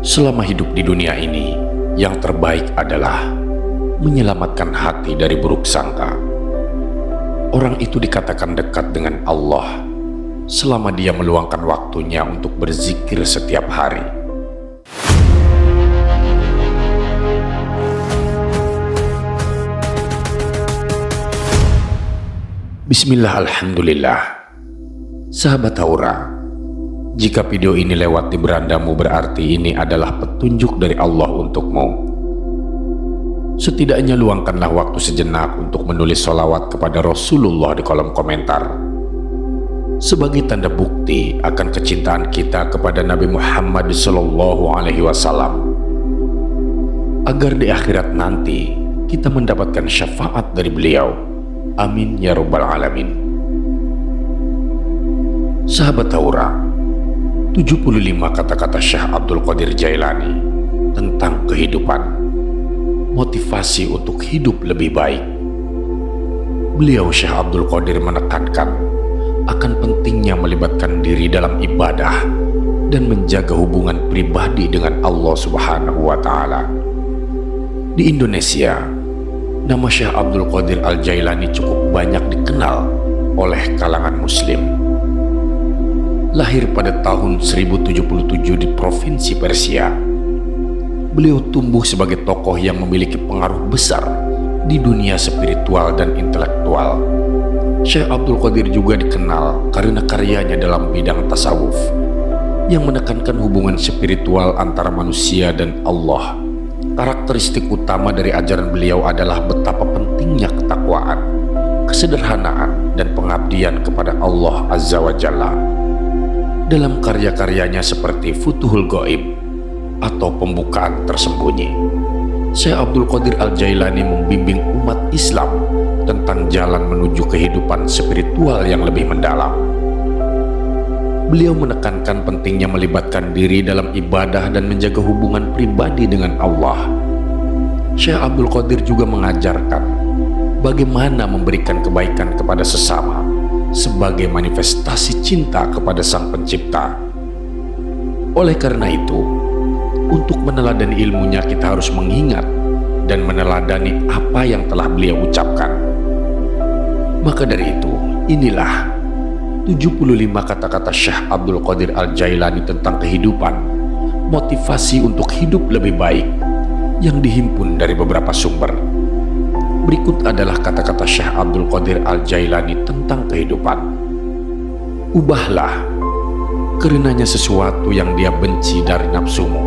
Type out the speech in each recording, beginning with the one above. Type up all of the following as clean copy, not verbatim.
Selama hidup di dunia ini, yang terbaik adalah menyelamatkan hati dari buruk sangka. Orang itu dikatakan dekat dengan Allah selama dia meluangkan waktunya untuk berzikir setiap hari. Bismillah, alhamdulillah. Sahabat Haura, jika video ini lewat di berandamu berarti ini adalah petunjuk dari Allah untukmu. Setidaknya luangkanlah waktu sejenak untuk menulis sholawat kepada Rasulullah di kolom komentar, sebagai tanda bukti akan kecintaan kita kepada Nabi Muhammad SAW, agar di akhirat nanti kita mendapatkan syafaat dari beliau. Amin ya rabbal alamin. Sahabat Haura, 75 kata-kata Syekh Abdul Qadir Jailani tentang kehidupan, motivasi untuk hidup lebih baik. Beliau Syekh Abdul Qadir menekankan akan pentingnya melibatkan diri dalam ibadah dan menjaga hubungan pribadi dengan Allah Subhanahu wa Ta'ala. Di Indonesia, nama Syekh Abdul Qadir Al-Jailani cukup banyak dikenal oleh kalangan Muslim. Lahir pada tahun 1077 di provinsi Persia, beliau tumbuh sebagai tokoh yang memiliki pengaruh besar di dunia spiritual dan intelektual. Syekh Abdul Qadir juga dikenal karena karyanya dalam bidang tasawuf yang menekankan hubungan spiritual antara manusia dan Allah. Karakteristik utama dari ajaran beliau adalah betapa pentingnya ketakwaan, kesederhanaan, dan pengabdian kepada Allah Azza wa Jalla. Dalam karya-karyanya seperti Futuhul Ghaib atau Pembukaan Tersembunyi, Syekh Abdul Qadir Al-Jailani membimbing umat Islam tentang jalan menuju kehidupan spiritual yang lebih mendalam. Beliau menekankan pentingnya melibatkan diri dalam ibadah dan menjaga hubungan pribadi dengan Allah. Syekh Abdul Qadir juga mengajarkan bagaimana memberikan kebaikan kepada sesama sebagai manifestasi cinta kepada Sang Pencipta. Oleh karena itu, untuk meneladani ilmunya kita harus mengingat dan meneladani apa yang telah beliau ucapkan. Maka dari itu, inilah 75 kata-kata Syekh Abdul Qadir Al-Jailani tentang kehidupan, motivasi untuk hidup lebih baik, yang dihimpun dari beberapa sumber. Berikut adalah kata-kata Syekh Abdul Qadir Al-Jailani tentang kehidupan. Ubahlah karenanya sesuatu yang dia benci dari nafsumu,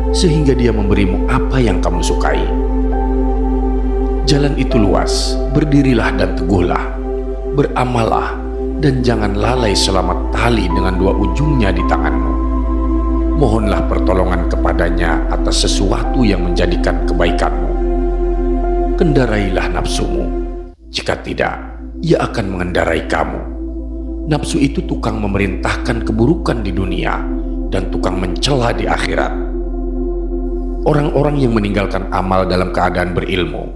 sehingga dia memberimu apa yang kamu sukai. Jalan itu luas, berdirilah dan teguhlah, beramallah, dan jangan lalai selama tali dengan dua ujungnya di tanganmu. Mohonlah pertolongan kepadanya atas sesuatu yang menjadikan kebaikanmu. Kendarailah nafsumu, jika tidak, ia akan mengendarai kamu. Nafsu itu tukang memerintahkan keburukan di dunia dan tukang mencela di akhirat. Orang-orang yang meninggalkan amal dalam keadaan berilmu,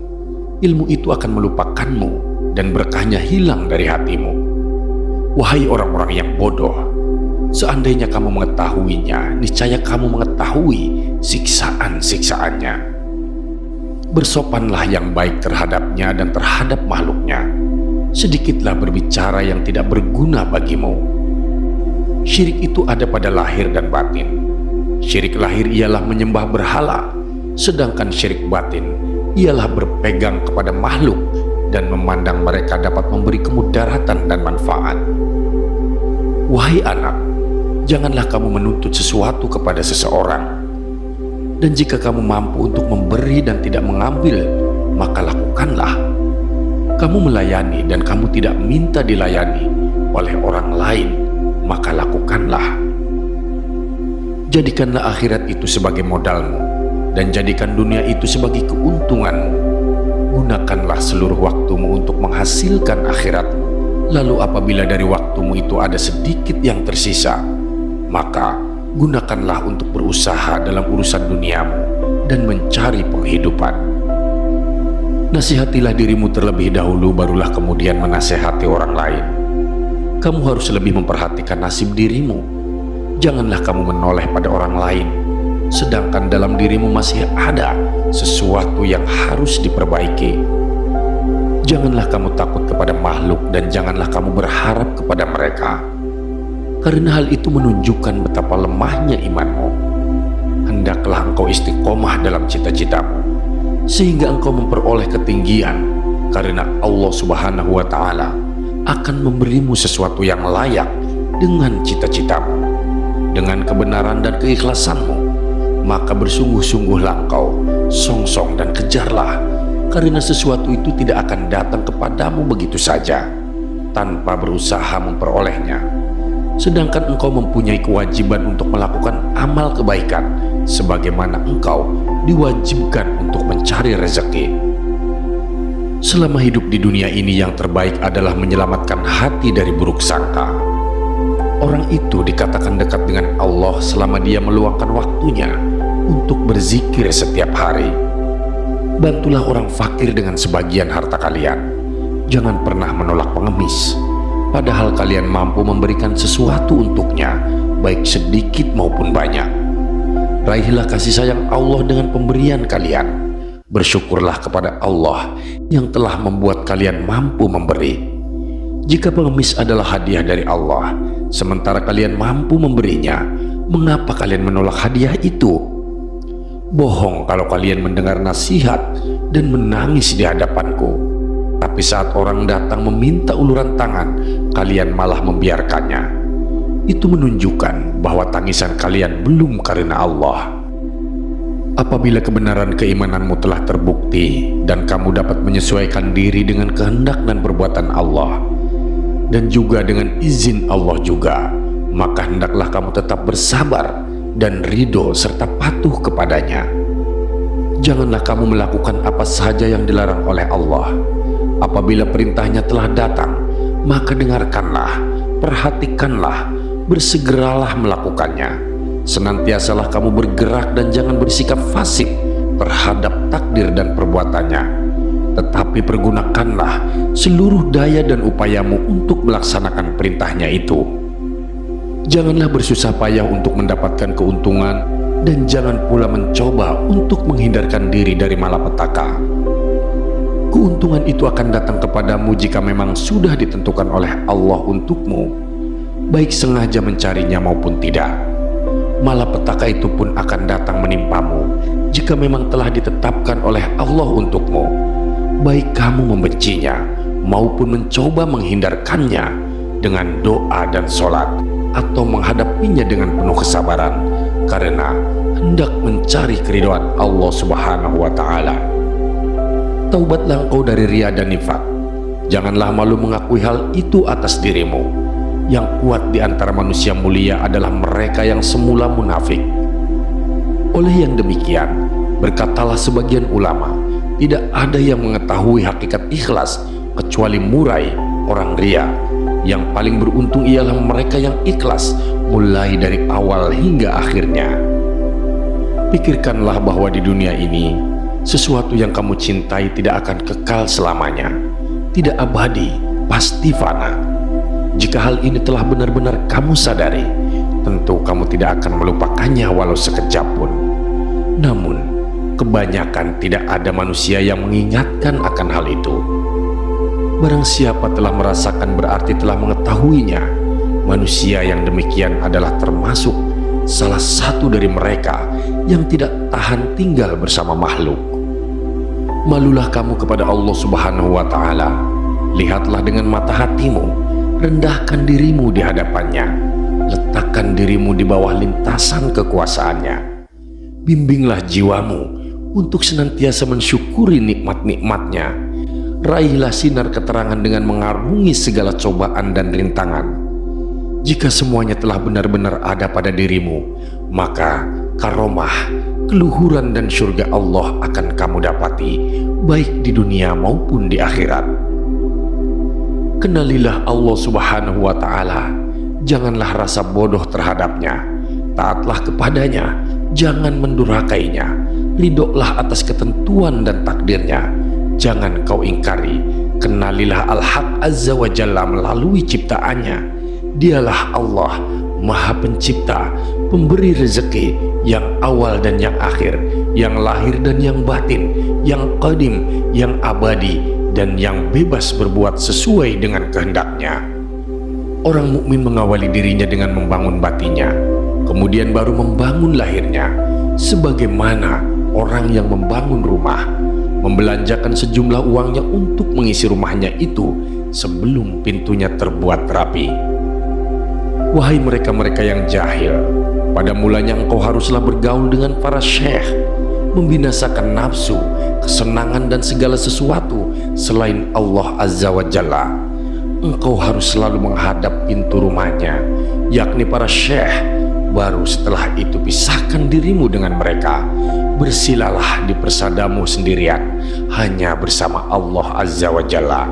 ilmu itu akan melupakanmu dan berkahnya hilang dari hatimu. Wahai orang-orang yang bodoh, seandainya kamu mengetahuinya, niscaya kamu mengetahui siksaan-siksaannya. Bersopanlah yang baik terhadapnya dan terhadap makhluknya. Sedikitlah berbicara yang tidak berguna bagimu. Syirik itu ada pada lahir dan batin. Syirik lahir ialah menyembah berhala, sedangkan syirik batin ialah berpegang kepada makhluk dan memandang mereka dapat memberi kemudaratan dan manfaat. Wahai anak, janganlah kamu menuntut sesuatu kepada seseorang. Dan jika kamu mampu untuk memberi dan tidak mengambil, maka lakukanlah. Kamu melayani dan kamu tidak minta dilayani oleh orang lain, maka lakukanlah. Jadikanlah akhirat itu sebagai modalmu, dan jadikan dunia itu sebagai keuntunganmu. Gunakanlah seluruh waktumu untuk menghasilkan akhiratmu. Lalu apabila dari waktumu itu ada sedikit yang tersisa, maka gunakanlah untuk berusaha dalam urusan duniamu dan mencari penghidupan. Nasihatilah dirimu terlebih dahulu, barulah kemudian menasehati orang lain. Kamu harus lebih memperhatikan nasib dirimu. Janganlah kamu menoleh pada orang lain. sedangkan dalam dirimu masih ada sesuatu yang harus diperbaiki. Janganlah kamu takut kepada makhluk dan janganlah kamu berharap kepada mereka, karena hal itu menunjukkan betapa lemahnya imanmu. Hendaklah engkau istiqomah dalam cita-citamu, sehingga engkau memperoleh ketinggian, karena Allah Subhanahu wa Ta'ala akan memberimu sesuatu yang layak dengan cita-citamu. Dengan kebenaran dan keikhlasanmu, maka bersungguh-sungguhlah engkau, songsong dan kejarlah, karena sesuatu itu tidak akan datang kepadamu begitu saja tanpa berusaha memperolehnya. Sedangkan engkau mempunyai kewajiban untuk melakukan amal kebaikan sebagaimana engkau diwajibkan untuk mencari rezeki. Selama hidup di dunia ini, yang terbaik adalah menyelamatkan hati dari buruk sangka. Orang itu dikatakan dekat dengan Allah selama dia meluangkan waktunya untuk berzikir setiap hari. Bantulah orang fakir dengan sebagian harta kalian. Jangan pernah menolak pengemis, padahal kalian mampu memberikan sesuatu untuknya, baik sedikit maupun banyak. Raihlah kasih sayang Allah dengan pemberian kalian. Bersyukurlah kepada Allah yang telah membuat kalian mampu memberi. Jika pengemis adalah hadiah dari Allah, sementara kalian mampu memberinya, mengapa kalian menolak hadiah itu? Bohong kalau kalian mendengar nasihat dan menangis di hadapanku, tapi saat orang datang meminta uluran tangan, kalian malah membiarkannya. Itu menunjukkan bahwa tangisan kalian belum karena Allah. Apabila kebenaran keimananmu telah terbukti dan kamu dapat menyesuaikan diri dengan kehendak dan perbuatan Allah, dan juga dengan izin Allah juga, maka hendaklah kamu tetap bersabar dan ridho serta patuh kepadanya. Janganlah kamu melakukan apa saja yang dilarang oleh Allah. Apabila perintahnya telah datang, maka dengarkanlah, perhatikanlah, bersegeralah melakukannya. Senantiasalah kamu bergerak dan jangan bersikap fasik terhadap takdir dan perbuatannya. Tetapi pergunakanlah seluruh daya dan upayamu untuk melaksanakan perintahnya itu. Janganlah bersusah payah untuk mendapatkan keuntungan, dan jangan pula mencoba untuk menghindarkan diri dari malapetaka. Keuntungan itu akan datang kepadamu jika memang sudah ditentukan oleh Allah untukmu, baik sengaja mencarinya maupun tidak. Malapetaka itu pun akan datang menimpamu jika memang telah ditetapkan oleh Allah untukmu, baik kamu membencinya maupun mencoba menghindarkannya dengan doa dan sholat, atau menghadapinya dengan penuh kesabaran karena hendak mencari keridhaan Allah Subhanahu wa Ta'ala. Taubatlah engkau dari riya dan nifak. Janganlah malu mengakui hal itu atas dirimu. Yang kuat di antara manusia mulia adalah mereka yang semula munafik. Oleh yang demikian, berkatalah sebagian ulama, tidak ada yang mengetahui hakikat ikhlas kecuali murai, orang riya. Yang paling beruntung ialah mereka yang ikhlas mulai dari awal hingga akhirnya. Pikirkanlah bahwa di dunia ini, sesuatu yang kamu cintai tidak akan kekal selamanya, tidak abadi, pasti fana. Jika hal ini telah benar-benar kamu sadari, tentu kamu tidak akan melupakannya walau sekejap pun. Namun, kebanyakan tidak ada manusia yang mengingatkan akan hal itu. Barang siapa telah merasakan berarti telah mengetahuinya. Manusia yang demikian adalah termasuk salah satu dari mereka yang tidak tahan tinggal bersama makhluk. Malulah kamu kepada Allah Subhanahu wa Ta'ala. Lihatlah dengan mata hatimu, rendahkan dirimu di hadapannya, letakkan dirimu di bawah lintasan kekuasaannya. Bimbinglah jiwamu untuk senantiasa mensyukuri nikmat-nikmatnya. Raihlah sinar keterangan dengan mengarungi segala cobaan dan rintangan. Jika semuanya telah benar-benar ada pada dirimu, maka karomah, keluhuran dan surga Allah akan kamu dapati, baik di dunia maupun di akhirat. Kenalilah Allah Subhanahu wa Ta'ala. Janganlah rasa bodoh terhadapnya. Taatlah kepadanya, jangan mendurakainya. Ridholah atas ketentuan dan takdirnya, jangan kau ingkari. Kenalilah Al-Haq Azza wa Jalla melalui ciptaannya. Dialah Allah, Maha Pencipta, pemberi rezeki yang awal dan yang akhir, yang lahir dan yang batin, yang qadim, yang abadi, dan yang bebas berbuat sesuai dengan kehendaknya. Orang mukmin mengawali dirinya dengan membangun batinnya, kemudian baru membangun lahirnya, sebagaimana orang yang membangun rumah, membelanjakan sejumlah uangnya untuk mengisi rumahnya itu sebelum pintunya terbuat rapi. Wahai mereka-mereka yang jahil, pada mulanya engkau haruslah bergaul dengan para syekh, membinasakan nafsu, kesenangan dan segala sesuatu selain Allah Azza wa Jalla. Engkau harus selalu menghadap pintu rumahnya, yakni para syekh. Baru setelah itu pisahkan dirimu dengan mereka. Bersilalah di persadamu sendirian, hanya bersama Allah Azza wa Jalla.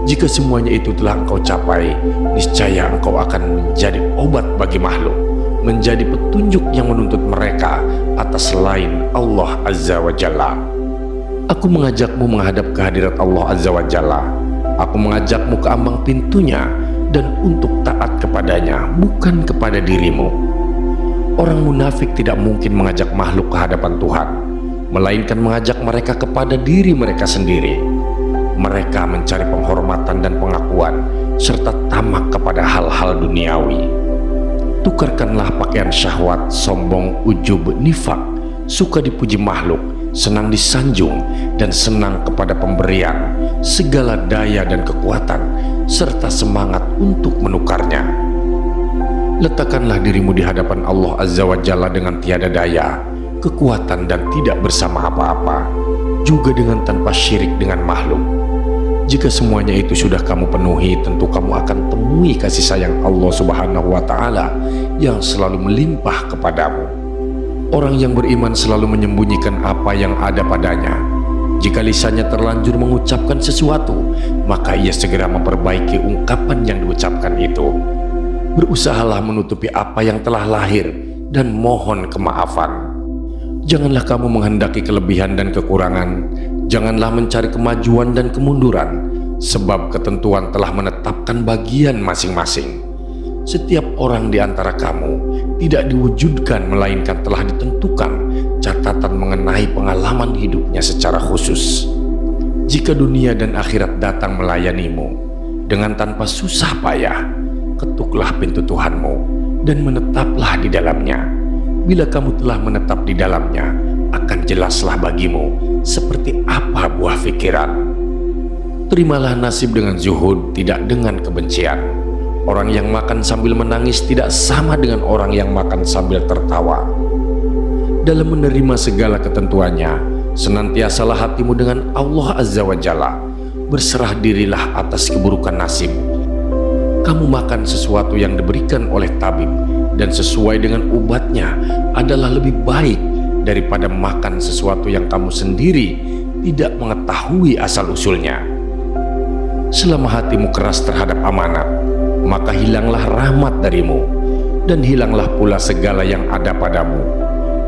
Jika semuanya itu telah engkau capai, niscaya engkau akan menjadi obat bagi makhluk, menjadi petunjuk yang menuntut mereka atas selain Allah Azza wa Jalla. Aku mengajakmu menghadap kehadirat Allah Azza wa Jalla. Aku mengajakmu ke ambang pintunya dan untuk taat kepadanya, bukan kepada dirimu. Orang munafik tidak mungkin mengajak makhluk ke hadapan Tuhan, melainkan mengajak mereka kepada diri mereka sendiri. Mereka mencari penghormatan dan pengakuan serta tamak kepada hal-hal duniawi. Tukarkanlah pakaian syahwat, sombong, ujub, nifak, suka dipuji makhluk, senang disanjung, dan senang kepada pemberian, segala daya dan kekuatan, serta semangat untuk menukarnya. Letakkanlah dirimu di hadapan Allah Azza wa Jalla dengan tiada daya, kekuatan dan tidak bersama apa-apa, juga dengan tanpa syirik dengan makhluk. Jika semuanya itu sudah kamu penuhi, tentu kamu akan temui kasih sayang Allah Subhanahu wa Ta'ala yang selalu melimpah kepadamu. Orang yang beriman selalu menyembunyikan apa yang ada padanya. Jika lisannya terlanjur mengucapkan sesuatu, maka ia segera memperbaiki ungkapan yang diucapkan itu. Berusahalah menutupi apa yang telah lahir dan mohon kemaafan. Janganlah kamu menghendaki kelebihan dan kekurangan. Janganlah mencari kemajuan dan kemunduran, sebab ketentuan telah menetapkan bagian masing-masing. Setiap orang di antara kamu tidak diwujudkan, melainkan telah ditentukan catatan mengenai pengalaman hidupnya secara khusus. Jika dunia dan akhirat datang melayanimu dengan tanpa susah payah, ketuklah pintu Tuhanmu dan menetaplah di dalamnya. Bila kamu telah menetap di dalamnya, akan jelaslah bagimu seperti apa buah pikiran. Terimalah nasib dengan zuhud, tidak dengan kebencian. Orang yang makan sambil menangis tidak sama dengan orang yang makan sambil tertawa. Dalam menerima segala ketentuannya, senantiasalah hatimu dengan Allah Azza wa Jalla. Berserah dirilah atas keburukan nasib. Kamu makan sesuatu yang diberikan oleh tabib dan sesuai dengan obatnya adalah lebih baik daripada makan sesuatu yang kamu sendiri tidak mengetahui asal-usulnya. Selama hatimu keras terhadap amanat, maka hilanglah rahmat darimu dan hilanglah pula segala yang ada padamu.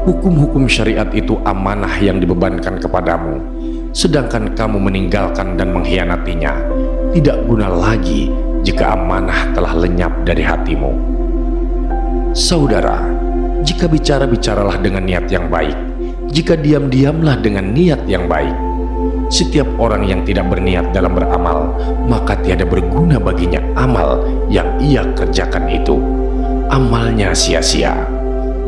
Hukum-hukum syariat itu amanah yang dibebankan kepadamu, sedangkan kamu meninggalkan dan mengkhianatinya. Tidak guna lagi jika amanah telah lenyap dari hatimu. Saudara, jika bicara, bicaralah dengan niat yang baik. Jika diam, diamlah dengan niat yang baik. Setiap orang yang tidak berniat dalam beramal, maka tiada berguna baginya amal yang ia kerjakan itu. Amalnya sia-sia.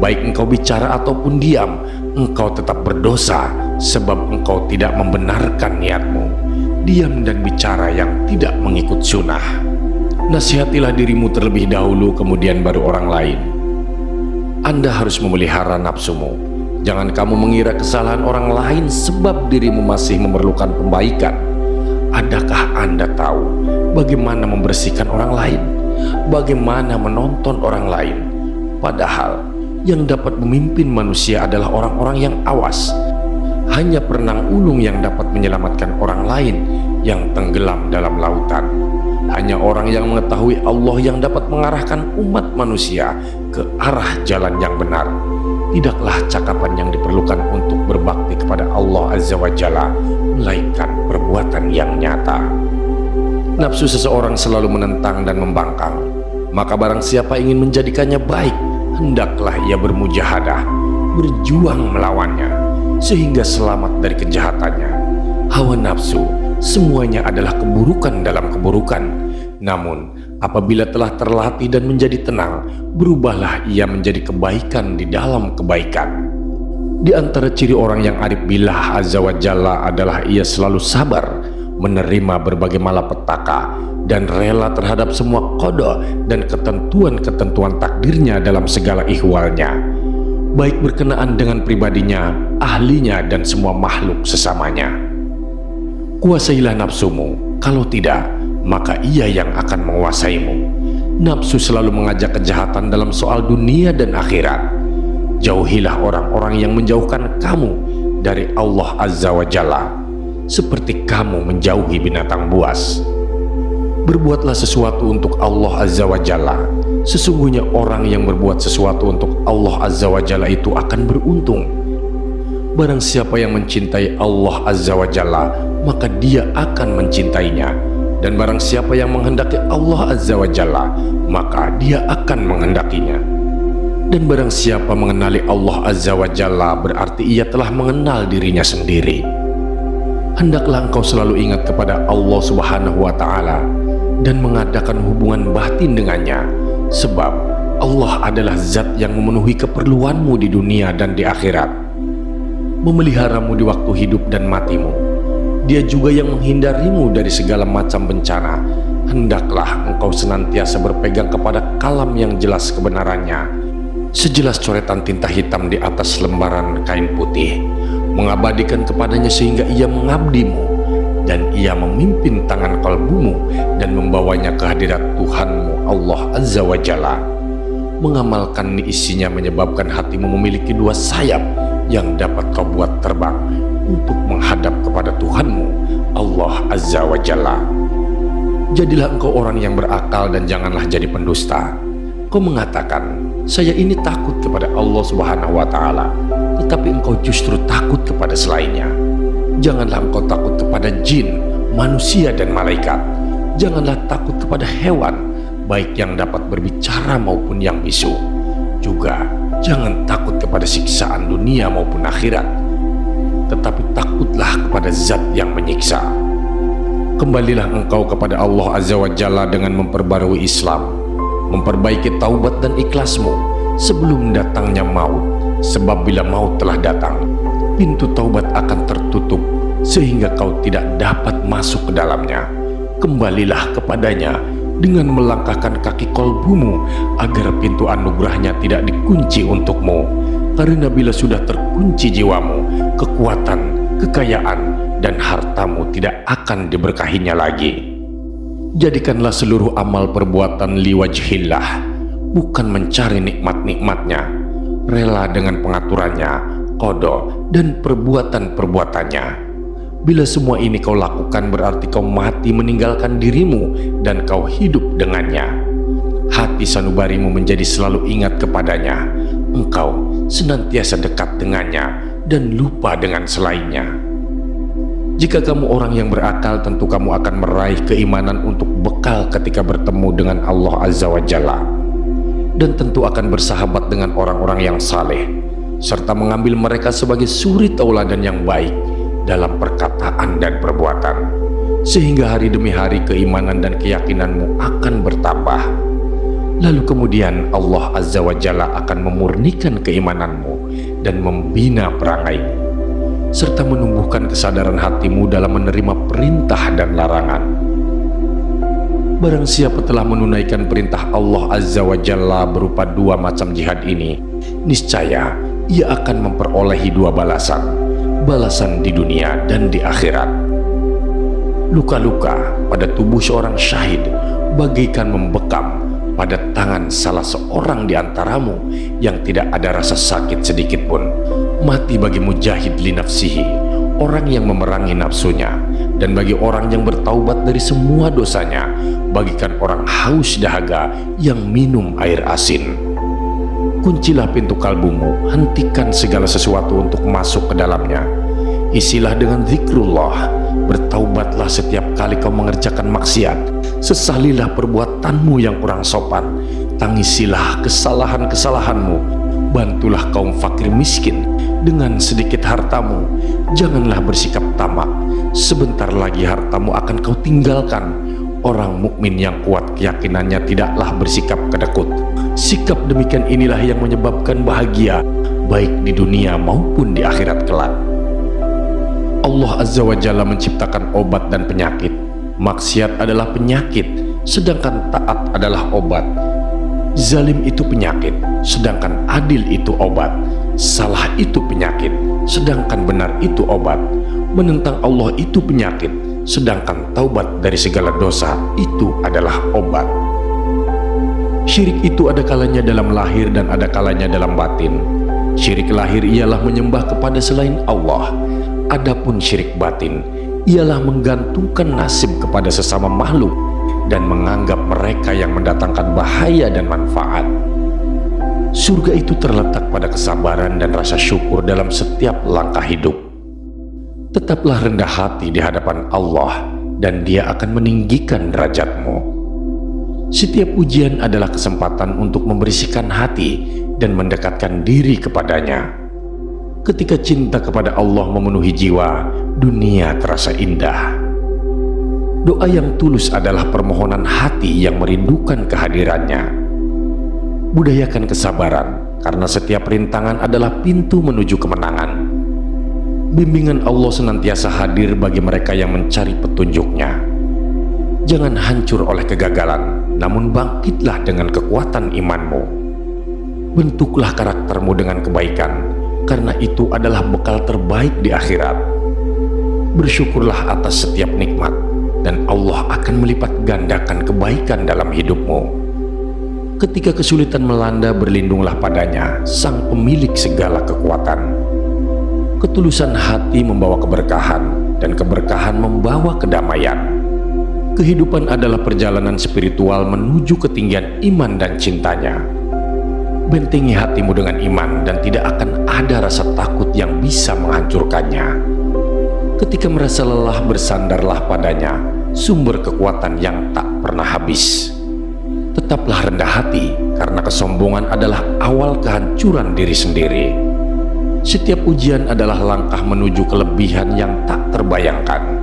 Baik engkau bicara ataupun diam, engkau tetap berdosa, sebab engkau tidak membenarkan niatmu. Diam dan bicara yang tidak mengikut sunnah. Nasihatilah dirimu terlebih dahulu, kemudian baru orang lain. Anda harus memelihara nafsumu. Jangan kamu mengira kesalahan orang lain sebab dirimu masih memerlukan pembaikan. Adakah Anda tahu bagaimana membersihkan orang lain? Bagaimana menonton orang lain? Padahal yang dapat memimpin manusia adalah orang-orang yang awas. Hanya perenang ulung yang dapat menyelamatkan orang lain yang tenggelam dalam lautan. Hanya orang yang mengetahui Allah yang dapat mengarahkan umat manusia ke arah jalan yang benar. Tidaklah cakapan yang diperlukan untuk berbakti kepada Allah Azza wa Jalla, melainkan perbuatan yang nyata. Nafsu seseorang selalu menentang dan membangkang. Maka barang siapa ingin menjadikannya baik, hendaklah ia bermujahadah, berjuang melawannya, sehingga selamat dari kejahatannya. Hawa nafsu semuanya adalah keburukan dalam keburukan. Namun apabila telah terlatih dan menjadi tenang, berubahlah ia menjadi kebaikan di dalam kebaikan. Di antara ciri orang yang arif billah azza wa jalla adalah ia selalu sabar, menerima berbagai malapetaka, dan rela terhadap semua qada dan ketentuan-ketentuan takdirnya dalam segala ihwalnya, baik berkenaan dengan pribadinya, ahlinya, dan semua makhluk sesamanya. Kuasailah nafsumu, kalau tidak, maka ia yang akan menguasaimu. Nafsu selalu mengajak kejahatan dalam soal dunia dan akhirat. Jauhilah orang-orang yang menjauhkan kamu dari Allah Azza wa Jalla, seperti kamu menjauhi binatang buas. Berbuatlah sesuatu untuk Allah Azza wa Jalla. Sesungguhnya orang yang berbuat sesuatu untuk Allah Azza wa Jalla itu akan beruntung. Barang siapa yang mencintai Allah Azza wa Jalla, maka dia akan mencintainya. Dan barang siapa yang menghendaki Allah Azza wa Jalla, maka dia akan menghendakinya. Dan barang siapa mengenali Allah Azza wa Jalla, berarti ia telah mengenal dirinya sendiri. Hendaklah engkau selalu ingat kepada Allah Subhanahu wa Ta'ala dan mengadakan hubungan batin dengannya, sebab Allah adalah zat yang memenuhi keperluanmu di dunia dan di akhirat, memeliharamu di waktu hidup dan matimu. Dia juga yang menghindarimu dari segala macam bencana. Hendaklah engkau senantiasa berpegang kepada kalam yang jelas kebenarannya, sejelas coretan tinta hitam di atas lembaran kain putih, mengabadikan kepadanya sehingga ia mengabdimu, dan ia memimpin tangan kalbumu dan membawanya ke hadirat Tuhanmu Allah Azza wa Jalla. Mengamalkan isinya menyebabkan hatimu memiliki dua sayap yang dapat kau buat terbang untuk menghadap kepada Tuhanmu Allah Azza wa Jalla. Jadilah engkau orang yang berakal dan janganlah jadi pendusta. Kau mengatakan, saya ini takut kepada Allah Subhanahu wa Ta'ala, tetapi engkau justru takut kepada selainnya. Janganlah engkau takut kepada jin, manusia, dan malaikat. Janganlah takut kepada hewan, baik yang dapat berbicara maupun yang bisu. Juga jangan takut kepada siksaan dunia maupun akhirat, tetapi takutlah kepada zat yang menyiksa. Kembalilah engkau kepada Allah Azza wa Jalla dengan memperbarui Islam, memperbaiki taubat dan ikhlasmu sebelum datangnya maut, sebab bila maut telah datang, pintu taubat akan tertutup sehingga kau tidak dapat masuk ke dalamnya. Kembalilah kepadanya dengan melangkahkan kaki kolbumu agar pintu anugerahnya tidak dikunci untukmu, karena bila sudah terkunci jiwamu, kekuatan, kekayaan, dan hartamu tidak akan diberkahinya lagi. Jadikanlah seluruh amal perbuatan liwajhillah, bukan mencari nikmat-nikmatnya, rela dengan pengaturannya, qada, dan perbuatan-perbuatannya. Bila semua ini kau lakukan, berarti kau mati meninggalkan dirimu dan kau hidup dengannya. Hati sanubarimu menjadi selalu ingat kepadanya. Engkau senantiasa dekat dengannya dan lupa dengan selainnya. Jika kamu orang yang berakal, tentu kamu akan meraih keimanan untuk bekal ketika bertemu dengan Allah Azza wa Jalla, dan tentu akan bersahabat dengan orang-orang yang saleh, serta mengambil mereka sebagai suri tauladan yang baik dalam perkataan dan perbuatan, sehingga hari demi hari keimanan dan keyakinanmu akan bertambah. Lalu kemudian Allah Azza wa Jalla akan memurnikan keimananmu dan membina perangaimu, serta menumbuhkan kesadaran hatimu dalam menerima perintah dan larangan. Barang siapa telah menunaikan perintah Allah Azza wa Jalla berupa dua macam jihad ini, niscaya ia akan memperolehi dua balasan di dunia dan di akhirat. Luka-luka pada tubuh seorang syahid bagaikan membekam pada tangan salah seorang di antaramu yang tidak ada rasa sakit sedikit pun. Mati bagi mujahid li nafsihi, orang yang memerangi nafsunya, dan bagi orang yang bertaubat dari semua dosanya, bagikan orang haus dahaga yang minum air asin. Kuncilah pintu kalbumu, hentikan segala sesuatu untuk masuk ke dalamnya. Isilah dengan zikrullah, Bertaubatlah setiap kali kau mengerjakan maksiat. Sesalilah perbuatanmu yang kurang sopan. Tangisilah kesalahan-kesalahanmu. Bantulah kaum fakir miskin dengan sedikit hartamu. Janganlah bersikap tamak. Sebentar lagi hartamu akan kau tinggalkan. Orang mukmin yang kuat keyakinannya tidaklah bersikap kedekut. Sikap demikian inilah yang menyebabkan bahagia, baik di dunia maupun di akhirat kelak. Allah Azza wa Jalla menciptakan obat dan penyakit. Maksiat adalah penyakit, sedangkan taat adalah obat. Zalim itu penyakit, sedangkan adil itu obat. Salah itu penyakit, sedangkan benar itu obat. Menentang Allah itu penyakit, sedangkan taubat dari segala dosa itu adalah obat. Syirik itu ada kalanya dalam lahir dan ada kalanya dalam batin. Syirik lahir ialah menyembah kepada selain Allah. Adapun syirik batin ialah menggantungkan nasib kepada sesama makhluk dan menganggap mereka yang mendatangkan bahaya dan manfaat. Surga itu terletak pada kesabaran dan rasa syukur dalam setiap langkah hidup. Tetaplah rendah hati di hadapan Allah dan Dia akan meninggikan derajatmu. Setiap ujian adalah kesempatan untuk membersihkan hati dan mendekatkan diri kepadanya. Ketika cinta kepada Allah memenuhi jiwa, dunia terasa indah. Doa yang tulus adalah permohonan hati yang merindukan kehadirannya. Budayakan kesabaran, karena setiap rintangan adalah pintu menuju kemenangan. Bimbingan Allah senantiasa hadir bagi mereka yang mencari petunjuknya. Jangan hancur oleh kegagalan, namun bangkitlah dengan kekuatan imanmu. Bentuklah karaktermu dengan kebaikan, karena itu adalah bekal terbaik di akhirat. Bersyukurlah atas setiap nikmat, dan Allah akan melipat gandakan kebaikan dalam hidupmu. Ketika kesulitan melanda, berlindunglah padanya, Sang Pemilik segala kekuatan. Ketulusan hati membawa keberkahan, dan keberkahan membawa kedamaian. Kehidupan adalah perjalanan spiritual menuju ketinggian iman dan cintanya. Bentengi hatimu dengan iman dan tidak akan ada rasa takut yang bisa menghancurkannya. Ketika merasa lelah, bersandarlah padanya, sumber kekuatan yang tak pernah habis. Tetaplah rendah hati, karena kesombongan adalah awal kehancuran diri sendiri. Setiap ujian adalah langkah menuju kelebihan yang tak terbayangkan.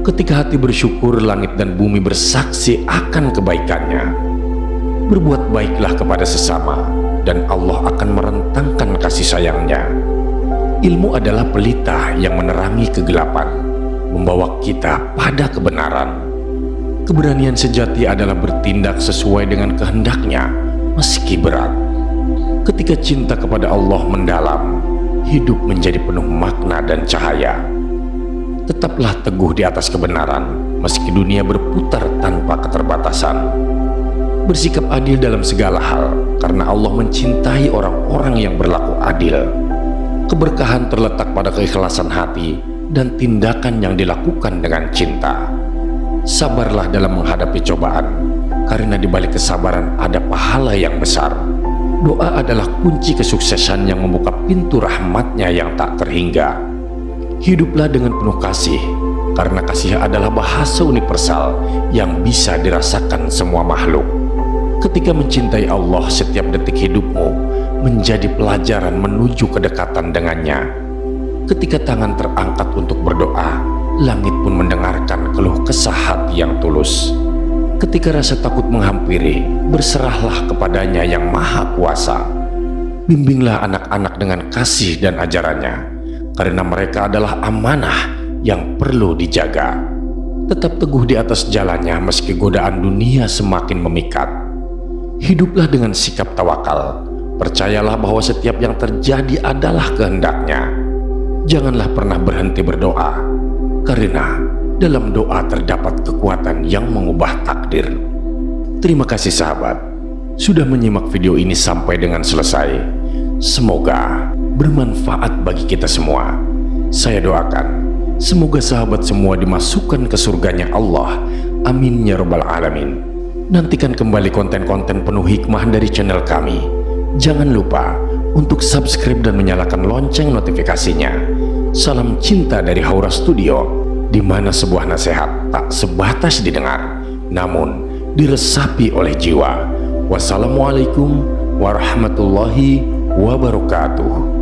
Ketika hati bersyukur, langit dan bumi bersaksi akan kebaikannya. Berbuat baiklah kepada sesama, dan Allah akan merentangkan kasih sayangnya. Ilmu adalah pelita yang menerangi kegelapan, membawa kita pada kebenaran. Keberanian sejati adalah bertindak sesuai dengan kehendaknya, meski berat. Ketika cinta kepada Allah mendalam, hidup menjadi penuh makna dan cahaya. Tetaplah teguh di atas kebenaran, meski dunia berputar tanpa keterbatasan. Bersikap adil dalam segala hal, karena Allah mencintai orang-orang yang berlaku adil. Keberkahan terletak pada keikhlasan hati dan tindakan yang dilakukan dengan cinta. Sabarlah dalam menghadapi cobaan, karena di balik kesabaran ada pahala yang besar. Doa adalah kunci kesuksesan yang membuka pintu rahmatnya yang tak terhingga. Hiduplah dengan penuh kasih, karena kasih adalah bahasa universal yang bisa dirasakan semua makhluk. Ketika mencintai Allah, setiap detik hidupmu menjadi pelajaran menuju kedekatan dengannya. Ketika tangan terangkat untuk berdoa, langit pun mendengarkan keluh kesah hati yang tulus. Ketika rasa takut menghampiri, berserahlah kepadanya yang maha kuasa. Bimbinglah anak-anak dengan kasih dan ajarannya, karena mereka adalah amanah yang perlu dijaga. Tetap teguh di atas jalannya meski godaan dunia semakin memikat. Hiduplah dengan sikap tawakal. Percayalah bahwa setiap yang terjadi adalah kehendaknya. Janganlah pernah berhenti berdoa, karena dalam doa terdapat kekuatan yang mengubah takdir. Terima kasih sahabat, sudah menyimak video ini sampai dengan selesai. Semoga bermanfaat bagi kita semua. Saya doakan, semoga sahabat semua dimasukkan ke surganya Allah. Amin ya rabbal alamin. Nantikan kembali konten-konten penuh hikmah dari channel kami. Jangan lupa untuk subscribe dan menyalakan lonceng notifikasinya. Salam cinta dari Haura Studio. di mana sebuah nasihat tak sebatas didengar, namun diresapi oleh jiwa. Wassalamualaikum warahmatullahi wabarakatuh.